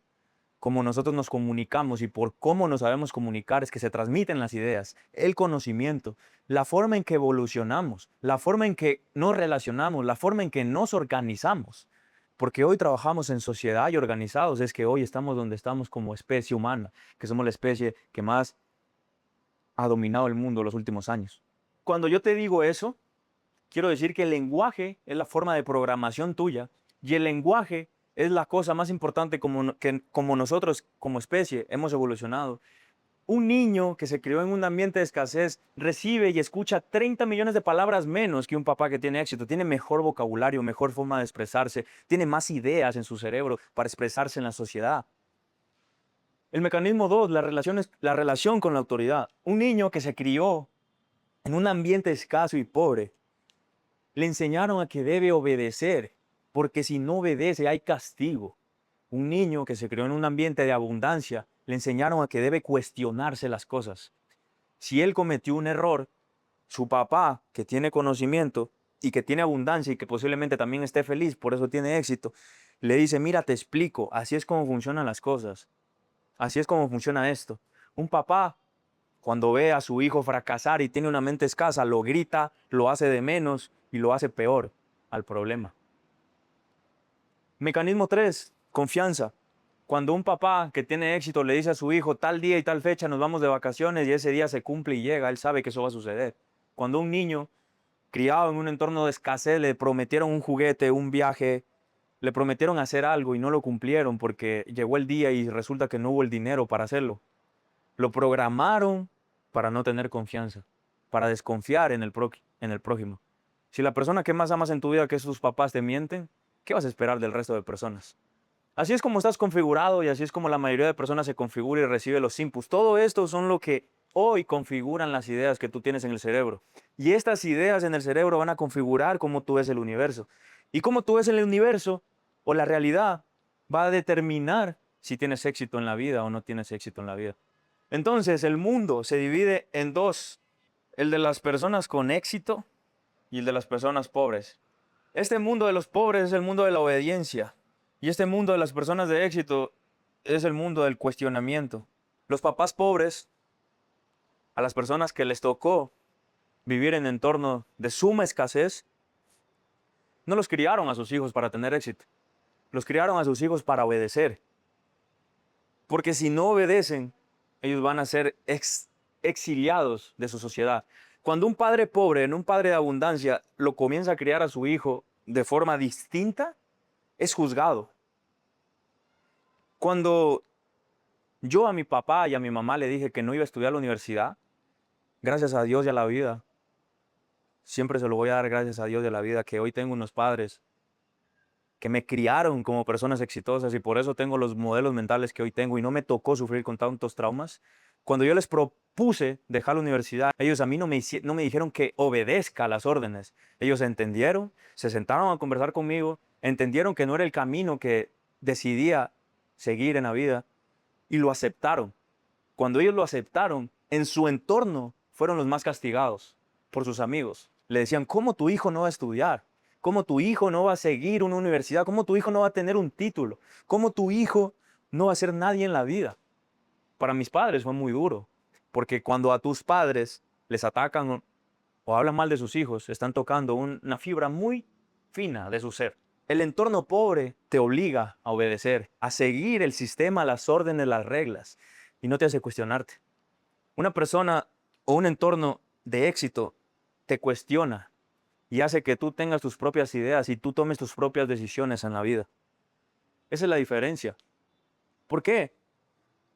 Como nosotros nos comunicamos y por cómo nos sabemos comunicar es que se transmiten las ideas, el conocimiento, la forma en que evolucionamos, la forma en que nos relacionamos, la forma en que nos organizamos. Porque hoy trabajamos en sociedad y organizados, es que hoy estamos donde estamos como especie humana, que somos la especie que más ha dominado el mundo los últimos años. Cuando yo te digo eso, quiero decir que el lenguaje es la forma de programación tuya, y el lenguaje es la cosa más importante como nosotros como especie hemos evolucionado. Un niño que se crió en un ambiente de escasez recibe y escucha 30 millones de palabras menos que un papá que tiene éxito. Tiene mejor vocabulario, mejor forma de expresarse, tiene más ideas en su cerebro para expresarse en la sociedad. El mecanismo 2, la relación con la autoridad. Un niño que se crió en un ambiente escaso y pobre, le enseñaron a que debe obedecer, porque si no obedece hay castigo. Un niño que se crió en un ambiente de abundancia, le enseñaron a que debe cuestionarse las cosas. Si él cometió un error, su papá, que tiene conocimiento y que tiene abundancia y que posiblemente también esté feliz, por eso tiene éxito, le dice, mira, te explico, así es como funcionan las cosas. Así es como funciona esto. Un papá, cuando ve a su hijo fracasar y tiene una mente escasa, lo grita, lo hace de menos y lo hace peor al problema. Mecanismo 3, confianza. Cuando un papá que tiene éxito le dice a su hijo, tal día y tal fecha nos vamos de vacaciones y ese día se cumple y llega, él sabe que eso va a suceder. Cuando un niño criado en un entorno de escasez le prometieron un juguete, un viaje, le prometieron hacer algo y no lo cumplieron porque llegó el día y resulta que no hubo el dinero para hacerlo. Lo programaron para no tener confianza, para desconfiar en el prójimo. Si la persona que más amas en tu vida, que es tus papás, te mienten, ¿qué vas a esperar del resto de personas? Así es como estás configurado y así es como la mayoría de personas se configura y recibe los inputs. Todo esto son lo que hoy configuran las ideas que tú tienes en el cerebro. Y estas ideas en el cerebro van a configurar cómo tú ves el universo. Y cómo tú ves el universo o la realidad va a determinar si tienes éxito en la vida o no tienes éxito en la vida. Entonces, el mundo se divide en dos, el de las personas con éxito y el de las personas pobres. Este mundo de los pobres es el mundo de la obediencia y este mundo de las personas de éxito es el mundo del cuestionamiento. Los papás pobres, a las personas que les tocó vivir en entorno de suma escasez, no los criaron a sus hijos para tener éxito, los criaron a sus hijos para obedecer. Porque si no obedecen, ellos van a ser exiliados de su sociedad. Cuando un padre pobre, en un padre de abundancia, lo comienza a criar a su hijo de forma distinta, es juzgado. Cuando yo a mi papá y a mi mamá le dije que no iba a estudiar a la universidad, gracias a Dios y a la vida, siempre se lo voy a dar gracias a Dios y a la vida, que hoy tengo unos padres que me criaron como personas exitosas y por eso tengo los modelos mentales que hoy tengo y no me tocó sufrir con tantos traumas. Cuando yo les propuse dejar la universidad, ellos a mí no me dijeron que obedezca a las órdenes. Ellos entendieron, se sentaron a conversar conmigo, entendieron que no era el camino que decidía seguir en la vida y lo aceptaron. Cuando ellos lo aceptaron, en su entorno fueron los más castigados por sus amigos. Le decían, ¿cómo tu hijo no va a estudiar? ¿Cómo tu hijo no va a seguir una universidad? ¿Cómo tu hijo no va a tener un título? ¿Cómo tu hijo no va a ser nadie en la vida? Para mis padres fue muy duro, porque cuando a tus padres les atacan o hablan mal de sus hijos, están tocando una fibra muy fina de su ser. El entorno pobre te obliga a obedecer, a seguir el sistema, las órdenes, las reglas, y no te hace cuestionarte. Una persona o un entorno de éxito te cuestiona y hace que tú tengas tus propias ideas y tú tomes tus propias decisiones en la vida. Esa es la diferencia. ¿Por qué?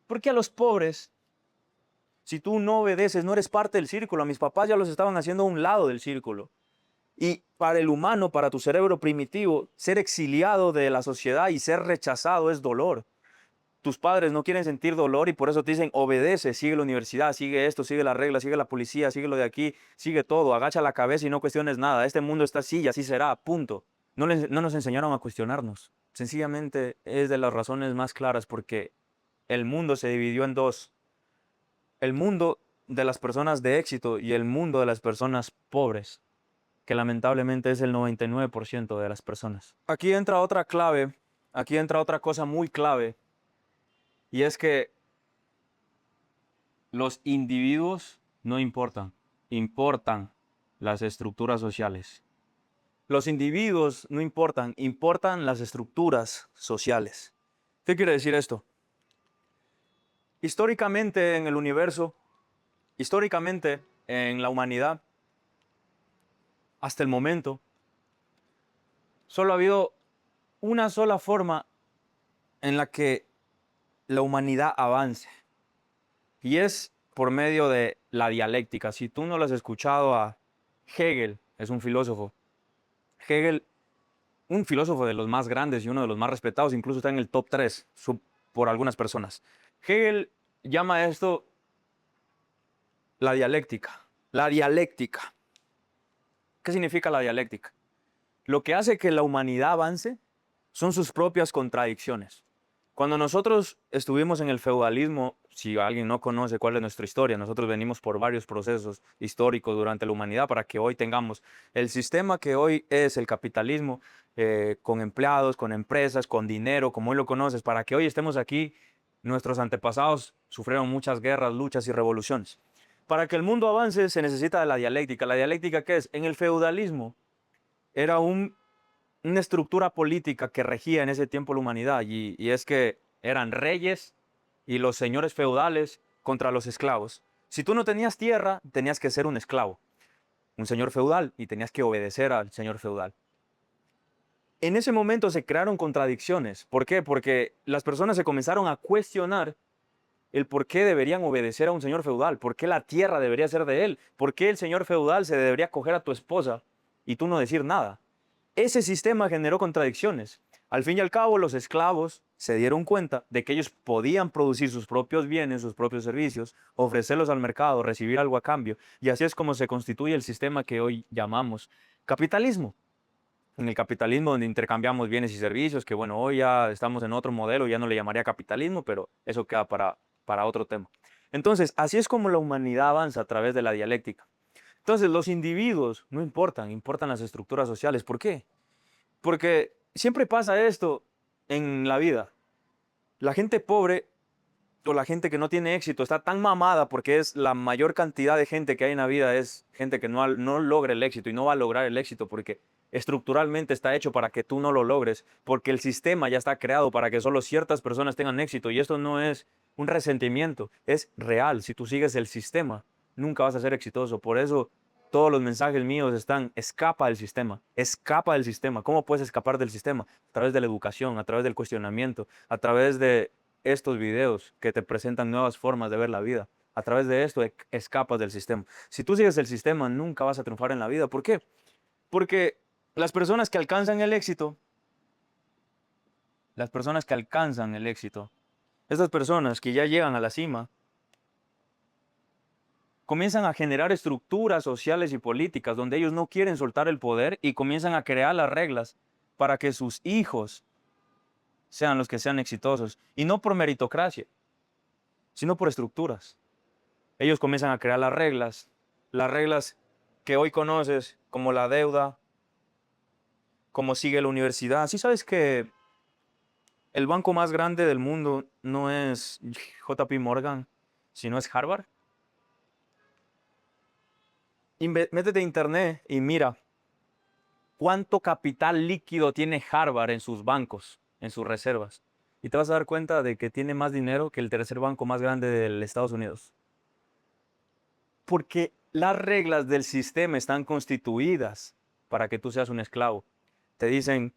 Porque a los pobres, si tú no obedeces, no eres parte del círculo. A mis papás ya los estaban haciendo a un lado del círculo. Y para el humano, para tu cerebro primitivo, ser exiliado de la sociedad y ser rechazado es dolor. Tus padres no quieren sentir dolor y por eso te dicen, obedece, sigue la universidad, sigue esto, sigue las reglas, sigue la policía, sigue lo de aquí, sigue todo, agacha la cabeza y no cuestiones nada. Este mundo está así y así será, punto. No nos enseñaron a cuestionarnos. Sencillamente es de las razones más claras porque el mundo se dividió en dos. El mundo de las personas de éxito y el mundo de las personas pobres, que lamentablemente es el 99% de las personas. Aquí entra otra clave, aquí entra otra cosa muy clave, y es que los individuos no importan, importan las estructuras sociales. Los individuos no importan, importan las estructuras sociales. ¿Qué quiere decir esto? Históricamente en el universo, históricamente en la humanidad, hasta el momento, solo ha habido una sola forma en la que la humanidad avance. y es por medio de la dialéctica. Si tú no lo has escuchado a Hegel, es un filósofo. Hegel, un filósofo de los más grandes y uno de los más respetados, incluso está en el top 3 por algunas personas. Hegel llama a esto la dialéctica. La dialéctica. ¿Qué significa la dialéctica? Lo que hace que la humanidad avance son sus propias contradicciones. Cuando nosotros estuvimos en el feudalismo, si alguien no conoce cuál es nuestra historia, nosotros venimos por varios procesos históricos durante la humanidad para que hoy tengamos el sistema que hoy es el capitalismo, con empleados, con empresas, con dinero, como hoy lo conoces, para que hoy estemos aquí. Nuestros antepasados sufrieron muchas guerras, luchas y revoluciones. Para que el mundo avance se necesita de la dialéctica. ¿La dialéctica qué es? En el feudalismo era una estructura política que regía en ese tiempo la humanidad, y es que eran reyes y los señores feudales contra los esclavos. Si tú no tenías tierra, tenías que ser un esclavo, un señor feudal, y tenías que obedecer al señor feudal. En ese momento se crearon contradicciones. ¿Por qué? Porque las personas se comenzaron a cuestionar el por qué deberían obedecer a un señor feudal, por qué la tierra debería ser de él, por qué el señor feudal se debería coger a tu esposa y tú no decir nada. Ese sistema generó contradicciones. Al fin y al cabo, los esclavos se dieron cuenta de que ellos podían producir sus propios bienes, sus propios servicios, ofrecerlos al mercado, recibir algo a cambio. Y así es como se constituye el sistema que hoy llamamos capitalismo. En el capitalismo, donde intercambiamos bienes y servicios, que bueno, hoy ya estamos en otro modelo, ya no le llamaría capitalismo, pero eso queda para otro tema. Entonces, así es como la humanidad avanza a través de la dialéctica. Entonces, los individuos no importan, importan las estructuras sociales. ¿Por qué? Porque siempre pasa esto en la vida. La gente pobre o la gente que no tiene éxito está tan mamada, porque es la mayor cantidad de gente que hay en la vida, es gente que no logra el éxito y no va a lograr el éxito porque estructuralmente está hecho para que tú no lo logres, porque el sistema ya está creado para que solo ciertas personas tengan éxito, y esto no es un resentimiento, es real. Si tú sigues el sistema, nunca vas a ser exitoso. Por eso todos los mensajes míos están: escapa del sistema, escapa del sistema. ¿Cómo puedes escapar del sistema? A través de la educación, a través del cuestionamiento, a través de estos videos que te presentan nuevas formas de ver la vida. A través de esto escapas del sistema. Si tú sigues el sistema, nunca vas a triunfar en la vida. ¿Por qué? Porque las personas que alcanzan el éxito, las personas que alcanzan el éxito, estas personas que ya llegan a la cima, comienzan a generar estructuras sociales y políticas donde ellos no quieren soltar el poder y comienzan a crear las reglas para que sus hijos sean los que sean exitosos. Y no por meritocracia, sino por estructuras. Ellos comienzan a crear las reglas que hoy conoces, como la deuda, como sigue la universidad. ¿Sí sabes que el banco más grande del mundo no es JP Morgan, sino es Harvard? Métete a internet y mira cuánto capital líquido tiene Harvard en sus bancos, en sus reservas. Y te vas a dar cuenta de que tiene más dinero que el tercer banco más grande de Estados Unidos. Porque las reglas del sistema están constituidas para que tú seas un esclavo. Te dicen,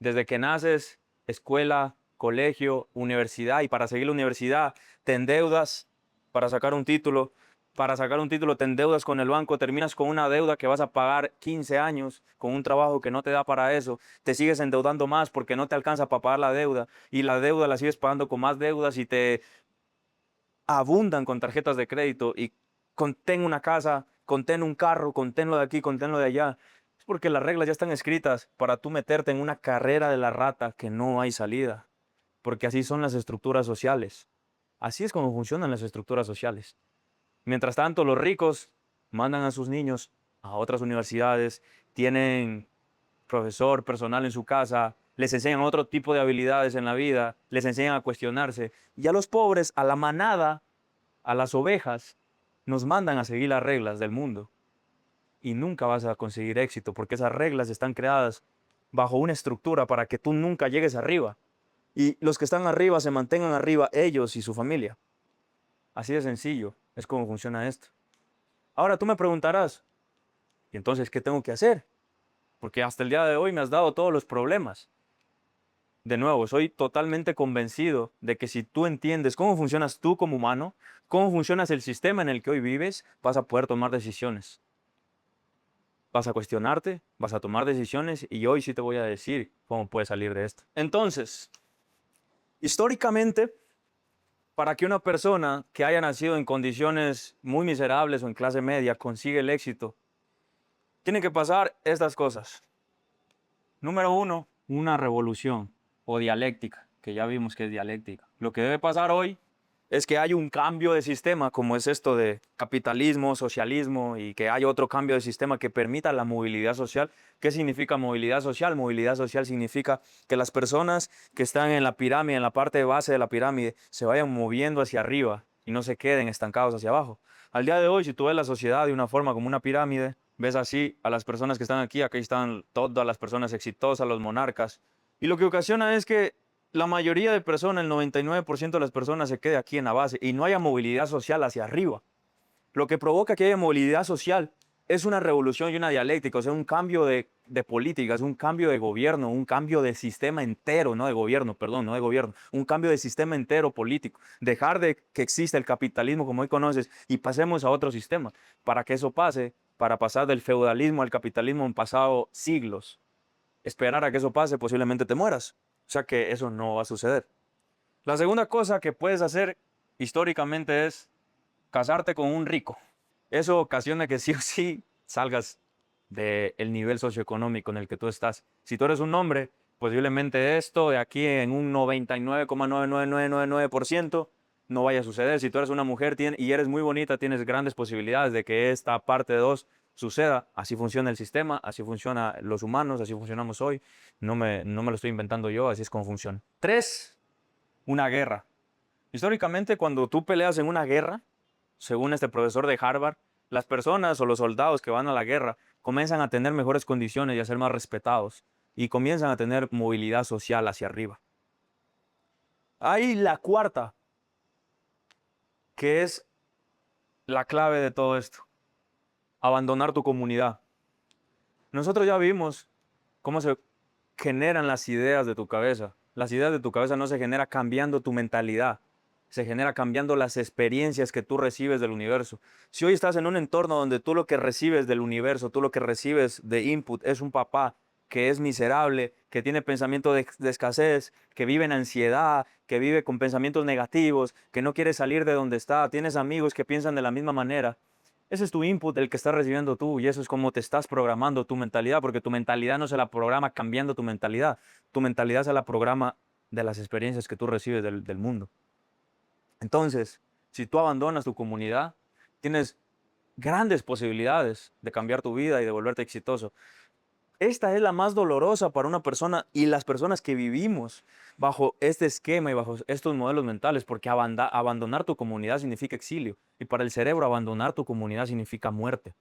desde que naces, escuela, colegio, universidad, y para seguir la universidad te endeudas para sacar un título. Para sacar un título te endeudas con el banco, terminas con una deuda que vas a pagar 15 años, con un trabajo que no te da para eso, te sigues endeudando más porque no te alcanza para pagar la deuda, y la deuda la sigues pagando con más deudas, y te abundan con tarjetas de crédito, y contén una casa, contén un carro, conténlo de aquí, conténlo de allá. Es porque las reglas ya están escritas para tú meterte en una carrera de la rata que no hay salida, porque así son las estructuras sociales. Así es como funcionan las estructuras sociales. Mientras tanto, los ricos mandan a sus niños a otras universidades, tienen profesor personal en su casa, les enseñan otro tipo de habilidades en la vida, les enseñan a cuestionarse. Y a los pobres, a la manada, a las ovejas, nos mandan a seguir las reglas del mundo. Y nunca vas a conseguir éxito, porque esas reglas están creadas bajo una estructura para que tú nunca llegues arriba. Y los que están arriba se mantengan arriba, ellos y su familia. Así de sencillo es como funciona esto. Ahora tú me preguntarás, ¿y entonces qué tengo que hacer? Porque hasta el día de hoy me has dado todos los problemas. De nuevo, soy totalmente convencido de que si tú entiendes cómo funcionas tú como humano, cómo funciona el sistema en el que hoy vives, vas a poder tomar decisiones. Vas a cuestionarte, vas a tomar decisiones y hoy sí te voy a decir cómo puedes salir de esto. Entonces, históricamente, para que una persona que haya nacido en condiciones muy miserables o en clase media consiga el éxito, tienen que pasar estas cosas. Número uno, una revolución o dialéctica, que ya vimos que es dialéctica. Lo que debe pasar hoy es que hay un cambio de sistema, como es esto de capitalismo, socialismo, y que hay otro cambio de sistema que permita la movilidad social. ¿Qué significa movilidad social? Movilidad social significa que las personas que están en la pirámide, en la parte base de la pirámide, se vayan moviendo hacia arriba y no se queden estancados hacia abajo. Al día de hoy, si tú ves la sociedad de una forma como una pirámide, ves así a las personas que están aquí están todas las personas exitosas, los monarcas, y lo que ocasiona es que la mayoría de personas, el 99% de las personas se quede aquí en la base y no haya movilidad social hacia arriba. Lo que provoca que haya movilidad social es una revolución y una dialéctica, o sea, un cambio de políticas, un cambio de gobierno, un cambio de sistema entero, no de gobierno, perdón, no de gobierno, un cambio de sistema entero político. Dejar de que exista el capitalismo como hoy conoces y pasemos a otro sistema. Para que eso pase, para pasar del feudalismo al capitalismo han pasado siglos. Esperar a que eso pase, posiblemente te mueras. O sea que eso no va a suceder. La segunda cosa que puedes hacer históricamente es casarte con un rico. Eso ocasiona que sí o sí salgas del nivel socioeconómico en el que tú estás. Si tú eres un hombre, posiblemente esto de aquí en un 99,99999% no vaya a suceder. Si tú eres una mujer y eres muy bonita, tienes grandes posibilidades de que esta parte 2 suceda. Así funciona el sistema, así funcionan los humanos, así funcionamos hoy. No me lo estoy inventando yo, así es como funciona. 3, una guerra. Históricamente, cuando tú peleas en una guerra, según este profesor de Harvard, las personas o los soldados que van a la guerra comienzan a tener mejores condiciones y a ser más respetados y comienzan a tener movilidad social hacia arriba. Hay la cuarta, que es la clave de todo esto: abandonar tu comunidad. Nosotros ya vimos cómo se generan las ideas de tu cabeza. Las ideas de tu cabeza no se generan cambiando tu mentalidad, se genera cambiando las experiencias que tú recibes del universo. Si hoy estás en un entorno donde tú lo que recibes del universo, tú lo que recibes de input es un papá que es miserable, que tiene pensamiento de escasez, que vive en ansiedad, que vive con pensamientos negativos, que no quiere salir de donde está, tienes amigos que piensan de la misma manera. Ese es tu input, el que estás recibiendo tú, y eso es como te estás programando tu mentalidad, porque tu mentalidad no se la programa cambiando tu mentalidad se la programa de las experiencias que tú recibes del mundo. Entonces, si tú abandonas tu comunidad, tienes grandes posibilidades de cambiar tu vida y de volverte exitoso. Esta es la más dolorosa para una persona y las personas que vivimos bajo este esquema y bajo estos modelos mentales, porque abandonar tu comunidad significa exilio y para el cerebro abandonar tu comunidad significa muerte,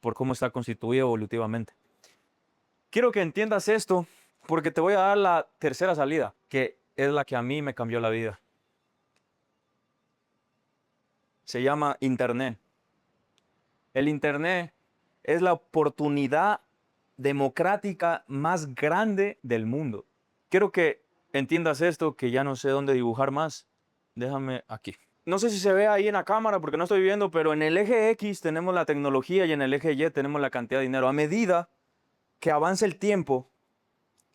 por cómo está constituido evolutivamente. Quiero que entiendas esto porque te voy a dar la tercera salida, que es la que a mí me cambió la vida. Se llama Internet. El Internet es la oportunidad democrática más grande del mundo. Quiero que entiendas esto, que ya no sé dónde dibujar más. Déjame aquí. No sé si se ve ahí en la cámara porque no estoy viendo, pero en el eje X tenemos la tecnología y en el eje Y tenemos la cantidad de dinero. A medida que avanza el tiempo,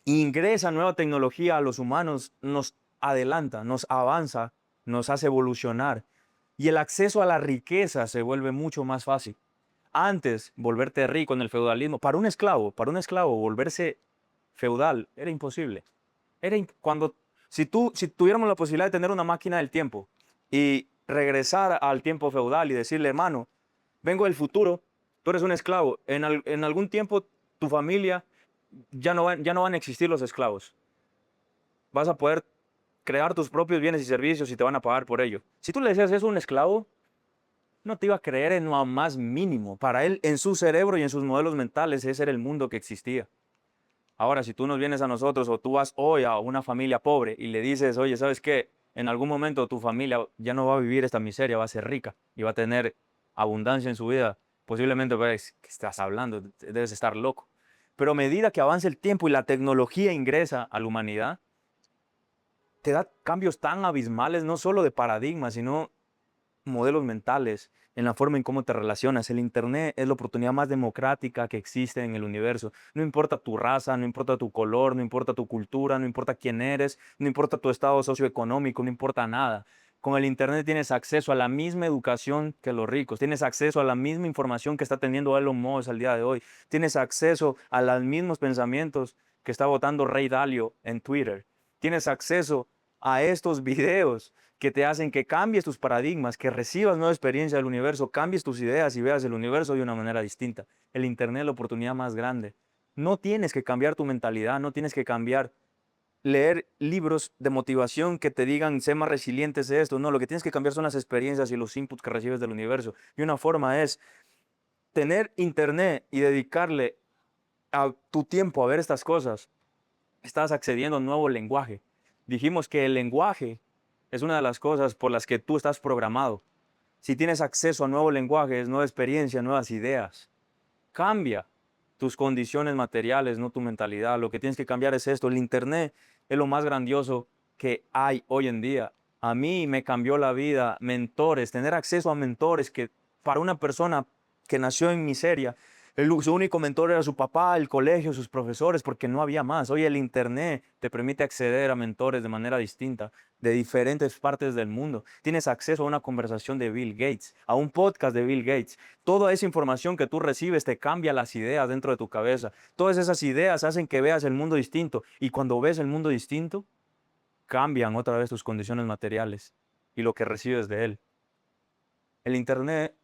ingresa nueva tecnología a los humanos, nos adelanta, nos avanza, nos hace evolucionar. Y el acceso a la riqueza se vuelve mucho más fácil. Antes, volverte rico en el feudalismo, para un esclavo, volverse feudal era imposible. Si tuviéramos la posibilidad de tener una máquina del tiempo y regresar al tiempo feudal y decirle, hermano, vengo del futuro, tú eres un esclavo, en algún tiempo tu familia ya no van a existir los esclavos. Vas a poder crear tus propios bienes y servicios y te van a pagar por ello. Si tú le decías eso a un esclavo, no te iba a creer en lo más mínimo. Para él, en su cerebro y en sus modelos mentales, ese era el mundo que existía. Ahora, si tú nos vienes a nosotros o tú vas hoy a una familia pobre y le dices, oye, ¿sabes qué? En algún momento tu familia ya no va a vivir esta miseria, va a ser rica y va a tener abundancia en su vida. Posiblemente, pues, ¿qué estás hablando? Debes estar loco. Pero a medida que avanza el tiempo y la tecnología ingresa a la humanidad, te da cambios tan abismales, no solo de paradigmas, sino modelos mentales, en la forma en cómo te relacionas. El Internet es la oportunidad más democrática que existe en el universo. No importa tu raza, no importa tu color, no importa tu cultura, no importa quién eres, no importa tu estado socioeconómico, no importa nada. Con el Internet tienes acceso a la misma educación que los ricos, tienes acceso a la misma información que está teniendo Elon Musk al día de hoy, tienes acceso a los mismos pensamientos que está votando Rey Dalio en Twitter, tienes acceso a estos videos que te hacen que cambies tus paradigmas, que recibas nueva experiencia del universo, cambies tus ideas y veas el universo de una manera distinta. El Internet es la oportunidad más grande. No tienes que cambiar tu mentalidad, no tienes que cambiar, leer libros de motivación que te digan, sé más resiliente, sé esto. No, lo que tienes que cambiar son las experiencias y los inputs que recibes del universo. Y una forma es tener Internet y dedicarle a tu tiempo a ver estas cosas. Estás accediendo a un nuevo lenguaje. Dijimos que el lenguaje es una de las cosas por las que tú estás programado. Si tienes acceso a nuevos lenguajes, nueva experiencia, nuevas ideas, cambia tus condiciones materiales, no tu mentalidad. Lo que tienes que cambiar es esto. El Internet es lo más grandioso que hay hoy en día. A mí me cambió la vida, mentores, tener acceso a mentores que para una persona que nació en miseria, su único mentor era su papá, el colegio, sus profesores, porque no había más. Hoy el Internet te permite acceder a mentores de manera distinta, de diferentes partes del mundo. Tienes acceso a una conversación de Bill Gates, a un podcast de Bill Gates. Toda esa información que tú recibes te cambia las ideas dentro de tu cabeza. Todas esas ideas hacen que veas el mundo distinto. Y cuando ves el mundo distinto, cambian otra vez tus condiciones materiales y lo que recibes de él. El Internet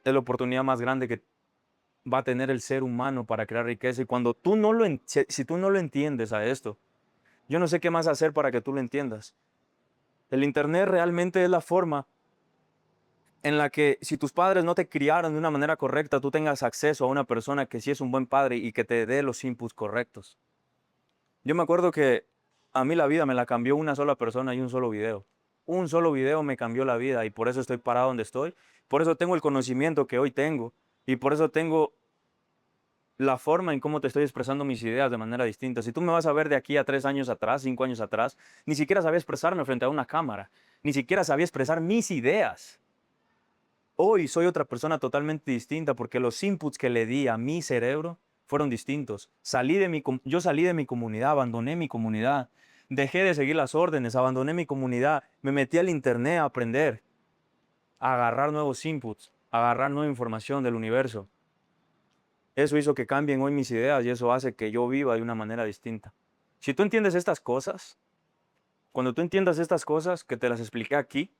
es la oportunidad más grande que va a tener el ser humano para crear riqueza. Y cuando tú no lo, si tú no lo entiendes a esto, yo no sé qué más hacer para que tú lo entiendas. El Internet realmente es la forma en la que si tus padres no te criaron de una manera correcta, tú tengas acceso a una persona que sí es un buen padre y que te dé los inputs correctos. Yo me acuerdo que a mí la vida me la cambió una sola persona y un solo video. Un solo video me cambió la vida y por eso estoy parado donde estoy. Por eso tengo el conocimiento que hoy tengo y por eso tengo la forma en cómo te estoy expresando mis ideas de manera distinta. Si tú me vas a ver de aquí a 3 años atrás, 5 años atrás, ni siquiera sabía expresarme frente a una cámara, ni siquiera sabía expresar mis ideas. Hoy soy otra persona totalmente distinta porque los inputs que le di a mi cerebro fueron distintos. Yo salí de mi comunidad, abandoné mi comunidad, dejé de seguir las órdenes, abandoné mi comunidad, me metí al internet a aprender, a agarrar nuevos inputs, a agarrar nueva información del universo. Eso hizo que cambien hoy mis ideas y eso hace que yo viva de una manera distinta. Si tú entiendes estas cosas, cuando tú entiendas estas cosas que te las expliqué aquí,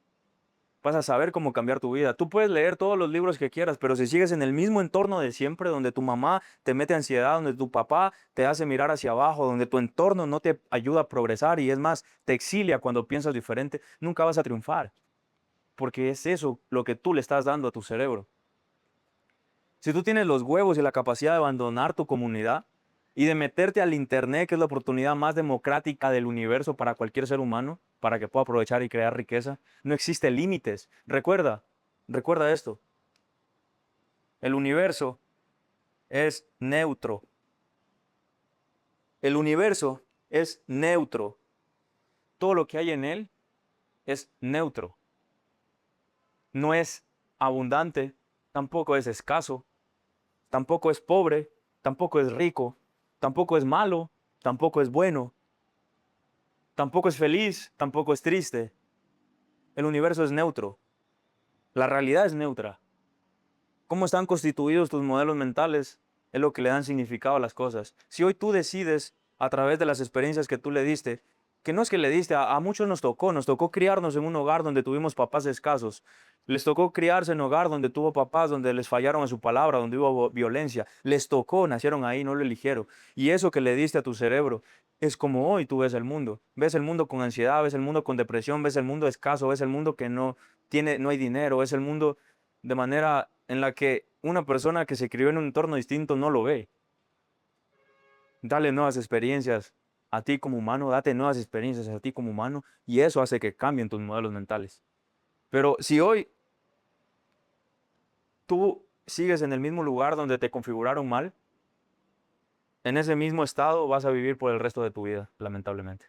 vas a saber cómo cambiar tu vida. Tú puedes leer todos los libros que quieras, pero si sigues en el mismo entorno de siempre, donde tu mamá te mete ansiedad, donde tu papá te hace mirar hacia abajo, donde tu entorno no te ayuda a progresar y es más, te exilia cuando piensas diferente, nunca vas a triunfar, porque es eso lo que tú le estás dando a tu cerebro. Si tú tienes los huevos y la capacidad de abandonar tu comunidad y de meterte al internet, que es la oportunidad más democrática del universo para cualquier ser humano, para que pueda aprovechar y crear riqueza, no existe límites. Recuerda esto. El universo es neutro. El universo es neutro. Todo lo que hay en él es neutro. No es abundante, tampoco es escaso, tampoco es pobre, tampoco es rico, tampoco es malo, tampoco es bueno, tampoco es feliz, tampoco es triste. El universo es neutro. La realidad es neutra. Cómo están constituidos tus modelos mentales es lo que le dan significado a las cosas. Si hoy tú decides, a través de las experiencias que tú le diste, que no es que le diste, a muchos nos tocó criarnos en un hogar donde tuvimos papás escasos. Les tocó criarse en un hogar donde tuvo papás, donde les fallaron en su palabra, donde hubo violencia. Les tocó, nacieron ahí, no lo eligieron. Y eso que le diste a tu cerebro es como hoy tú ves el mundo. Ves el mundo con ansiedad, ves el mundo con depresión, ves el mundo escaso, ves el mundo que no hay dinero, ves el mundo de manera en la que una persona que se crió en un entorno distinto no lo ve. Dale nuevas experiencias a ti como humano, date nuevas experiencias a ti como humano y eso hace que cambien tus modelos mentales. Pero si hoy tú sigues en el mismo lugar donde te configuraron mal, en ese mismo estado vas a vivir por el resto de tu vida, lamentablemente.